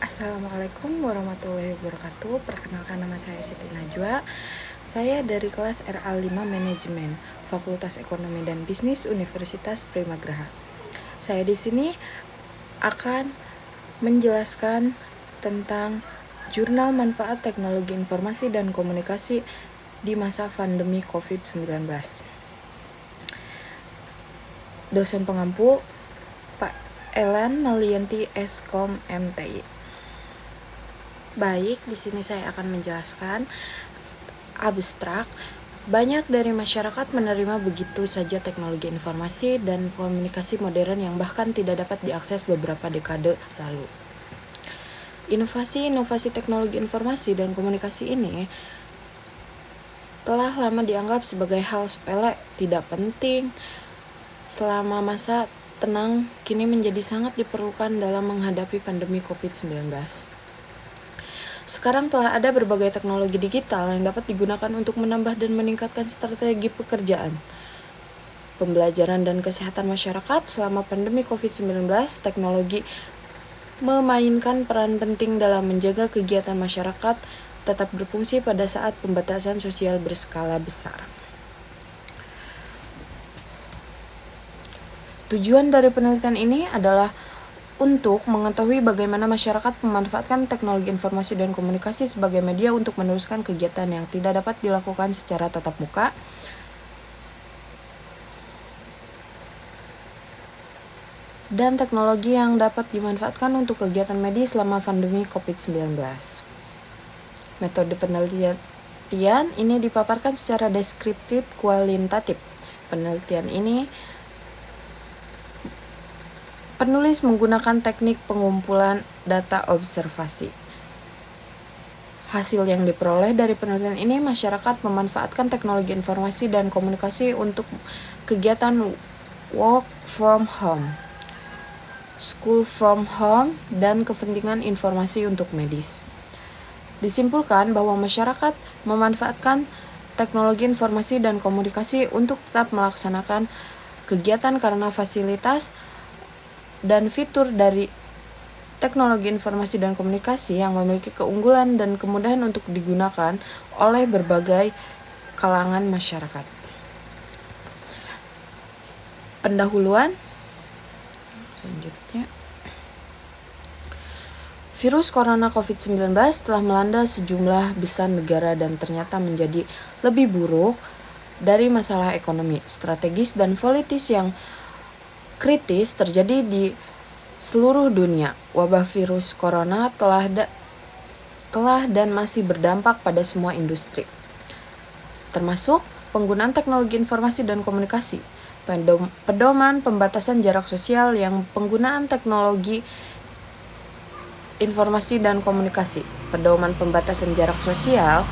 Assalamualaikum warahmatullahi wabarakatuh. Perkenalkan, nama saya Siti Najwa. Saya dari kelas RA5 Manajemen, Fakultas Ekonomi dan Bisnis Universitas Primagraha. Saya di sini akan menjelaskan tentang Jurnal Manfaat Teknologi Informasi dan Komunikasi di masa pandemi COVID-19. Dosen pengampu Pak Elan Malianti Eskom MTI. Baik, di sini saya akan menjelaskan abstrak. Banyak dari masyarakat menerima begitu saja teknologi informasi dan komunikasi modern yang bahkan tidak dapat diakses beberapa dekade lalu. Inovasi teknologi informasi dan komunikasi ini telah lama dianggap sebagai hal sepele, tidak penting. Selama masa tenang, kini menjadi sangat diperlukan dalam menghadapi pandemi COVID-19. Sekarang telah ada berbagai teknologi digital yang dapat digunakan untuk menambah dan meningkatkan strategi pekerjaan, pembelajaran dan kesehatan masyarakat. Selama pandemi COVID-19, teknologi memainkan peran penting dalam menjaga kegiatan masyarakat tetap berfungsi pada saat pembatasan sosial berskala besar. Tujuan dari penelitian ini adalah untuk mengetahui bagaimana masyarakat memanfaatkan teknologi informasi dan komunikasi sebagai media untuk meneruskan kegiatan yang tidak dapat dilakukan secara tatap muka, dan teknologi yang dapat dimanfaatkan untuk kegiatan medis selama pandemi COVID-19. Metode penelitian ini dipaparkan secara deskriptif kualitatif. Penelitian ini penulis menggunakan teknik pengumpulan data observasi. Hasil yang diperoleh dari penelitian ini, masyarakat memanfaatkan teknologi informasi dan komunikasi untuk kegiatan work from home, school from home, dan kepentingan informasi untuk medis. Disimpulkan bahwa masyarakat memanfaatkan teknologi informasi dan komunikasi untuk tetap melaksanakan kegiatan karena fasilitas dan fitur dari teknologi informasi dan komunikasi yang memiliki keunggulan dan kemudahan untuk digunakan oleh berbagai kalangan masyarakat. Pendahuluan. Selanjutnya, virus corona COVID-19 telah melanda sejumlah besar negara dan ternyata menjadi lebih buruk dari masalah ekonomi, strategis, dan politis yang kritis terjadi di seluruh dunia. Wabah virus corona telah dan masih berdampak pada semua industri, termasuk penggunaan teknologi informasi dan komunikasi, pedoman pembatasan jarak sosial yang penggunaan teknologi informasi dan komunikasi, pedoman pembatasan jarak sosial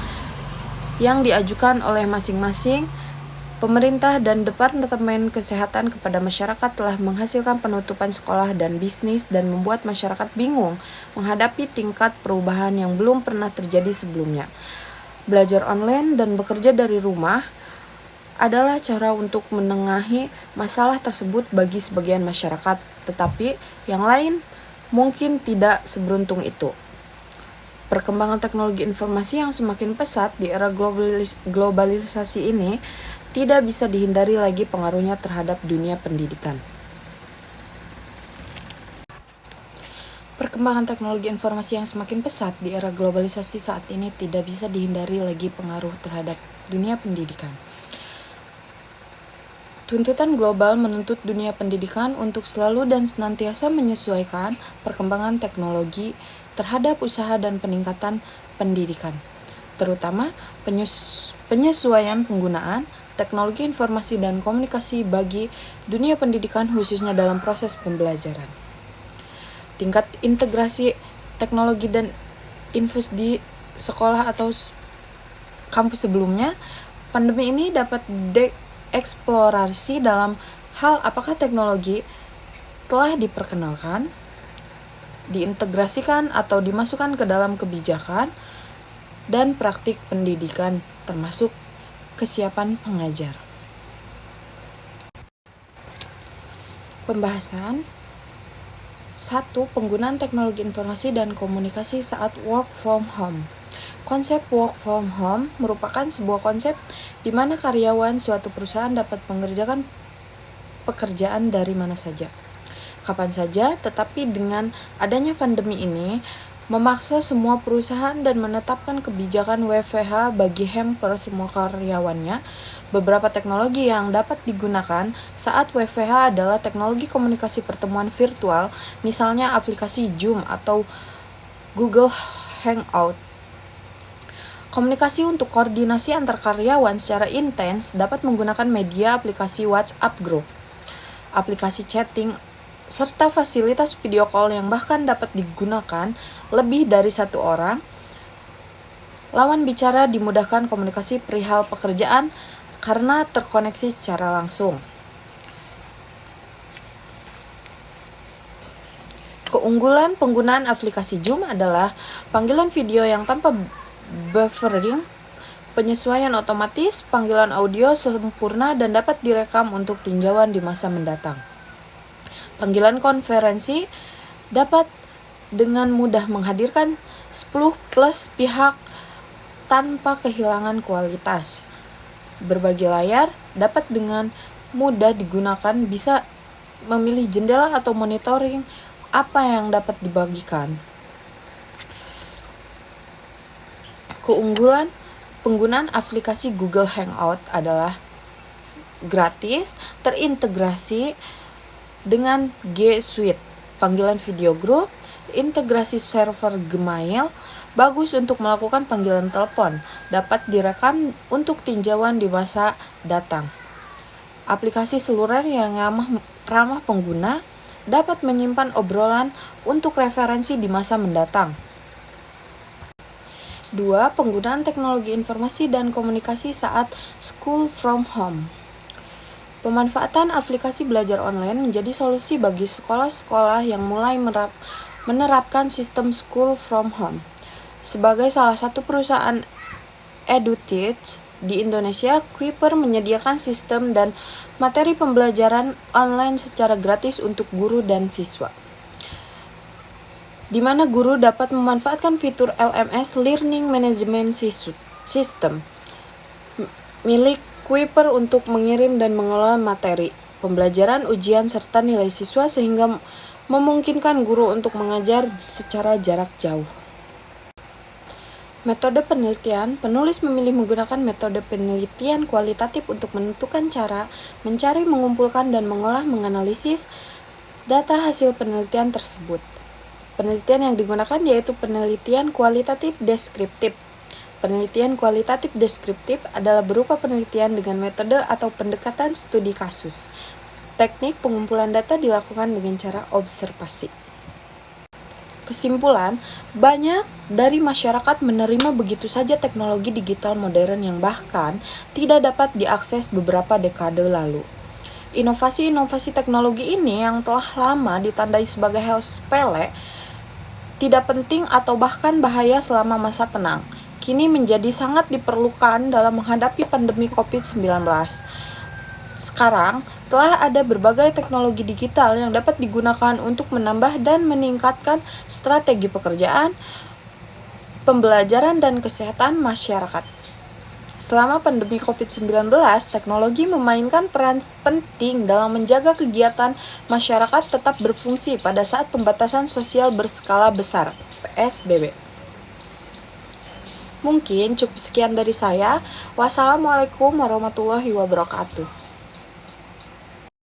yang diajukan oleh masing-masing pemerintah dan Departemen Kesehatan kepada masyarakat telah menghasilkan penutupan sekolah dan bisnis dan membuat masyarakat bingung menghadapi tingkat perubahan yang belum pernah terjadi sebelumnya. Belajar online dan bekerja dari rumah adalah cara untuk menengahi masalah tersebut bagi sebagian masyarakat, tetapi yang lain mungkin tidak seberuntung itu. Perkembangan teknologi informasi yang semakin pesat di era globalisasi ini tidak bisa dihindari lagi pengaruhnya terhadap dunia pendidikan. Perkembangan teknologi informasi yang semakin pesat di era globalisasi saat ini tidak bisa dihindari lagi pengaruh terhadap dunia pendidikan. Tuntutan global menuntut dunia pendidikan untuk selalu dan senantiasa menyesuaikan perkembangan teknologi terhadap usaha dan peningkatan pendidikan, terutama penyesuaian penggunaan teknologi informasi dan komunikasi bagi dunia pendidikan khususnya dalam proses pembelajaran. Tingkat integrasi teknologi dan infus di sekolah atau kampus sebelumnya, pandemi ini dapat dieksplorasi dalam hal apakah teknologi telah diperkenalkan, diintegrasikan atau dimasukkan ke dalam kebijakan dan praktik pendidikan termasuk kesiapan pengajar. Pembahasan. 1. Penggunaan teknologi informasi dan komunikasi saat work from home. Konsep work from home merupakan sebuah konsep di mana karyawan suatu perusahaan dapat mengerjakan pekerjaan dari mana saja, kapan saja, tetapi dengan adanya pandemi ini, memaksa semua perusahaan dan menetapkan kebijakan WFH bagi hamper semua karyawannya. Beberapa teknologi yang dapat digunakan saat WFH adalah teknologi komunikasi pertemuan virtual, misalnya aplikasi Zoom atau Google Hangout. Komunikasi untuk koordinasi antar karyawan secara intens dapat menggunakan media aplikasi WhatsApp Group, aplikasi chatting, serta fasilitas video call yang bahkan dapat digunakan lebih dari satu orang. Lawan bicara dimudahkan komunikasi perihal pekerjaan karena terkoneksi secara langsung. Keunggulan penggunaan aplikasi Zoom adalah panggilan video yang tanpa buffering, penyesuaian otomatis, panggilan audio sempurna dan dapat direkam untuk tinjauan di masa mendatang. Panggilan konferensi dapat dengan mudah menghadirkan 10 plus pihak tanpa kehilangan kualitas. Berbagi layar dapat dengan mudah digunakan, bisa memilih jendela atau monitoring apa yang dapat dibagikan. Keunggulan penggunaan aplikasi Google Hangout adalah gratis, terintegrasi dengan G Suite, panggilan video grup, integrasi server Gmail, bagus untuk melakukan panggilan telepon, dapat direkam untuk tinjauan di masa datang. Aplikasi seluler yang ramah pengguna dapat menyimpan obrolan untuk referensi di masa mendatang. 2. Penggunaan teknologi informasi dan komunikasi saat school from home. Pemanfaatan aplikasi belajar online menjadi solusi bagi sekolah-sekolah yang mulai menerapkan sistem school from home. Sebagai salah satu perusahaan EduTeach di Indonesia, Kuiper menyediakan sistem dan materi pembelajaran online secara gratis untuk guru dan siswa, di mana guru dapat memanfaatkan fitur LMS Learning Management System milik Kuiper untuk mengirim dan mengelola materi, pembelajaran, ujian, serta nilai siswa sehingga memungkinkan guru untuk mengajar secara jarak jauh. Metode penelitian, penulis memilih menggunakan metode penelitian kualitatif untuk menentukan cara, mencari, mengumpulkan, dan menganalisis data hasil penelitian tersebut. Penelitian yang digunakan yaitu penelitian kualitatif deskriptif. Penelitian kualitatif deskriptif adalah berupa penelitian dengan metode atau pendekatan studi kasus. Teknik pengumpulan data dilakukan dengan cara observasi. Kesimpulan, banyak dari masyarakat menerima begitu saja teknologi digital modern yang bahkan tidak dapat diakses beberapa dekade lalu. Inovasi-inovasi teknologi ini yang telah lama ditandai sebagai hal sepele, tidak penting atau bahkan bahaya selama masa tenang, kini menjadi sangat diperlukan dalam menghadapi pandemi COVID-19. Sekarang, telah ada berbagai teknologi digital yang dapat digunakan untuk menambah dan meningkatkan strategi pekerjaan, pembelajaran, dan kesehatan masyarakat. Selama pandemi COVID-19, teknologi memainkan peran penting dalam menjaga kegiatan masyarakat tetap berfungsi pada saat pembatasan sosial berskala besar, PSBB. Mungkin cukup sekian dari saya. Wassalamualaikum warahmatullahi wabarakatuh.